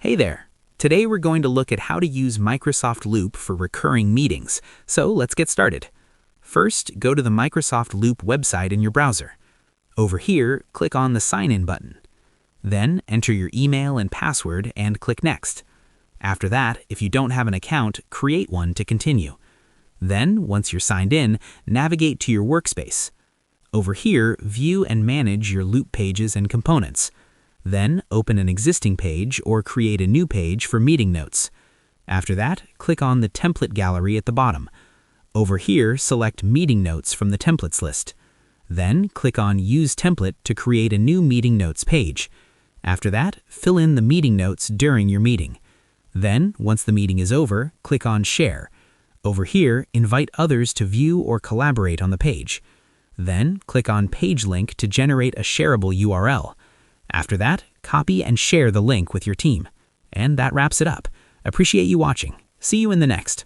Hey there! Today we're going to look at how to use Microsoft Loop for recurring meetings, so let's get started. First, go to the Microsoft Loop website in your browser. Over here, click on the Sign In button. Then, enter your email and password and click Next. After that, if you don't have an account, create one to continue. Then, once you're signed in, navigate to your workspace. Over here, view and manage your Loop pages and components. Then, open an existing page or create a new page for meeting notes. After that, click on the Template gallery at the bottom. Over here, select Meeting Notes from the Templates list. Then, click on Use Template to create a new Meeting Notes page. After that, fill in the meeting notes during your meeting. Then, once the meeting is over, click on Share. Over here, invite others to view or collaborate on the page. Then, click on Page Link to generate a shareable URL. After that, copy and share the link with your team. And that wraps it up. Appreciate you watching. See you in the next.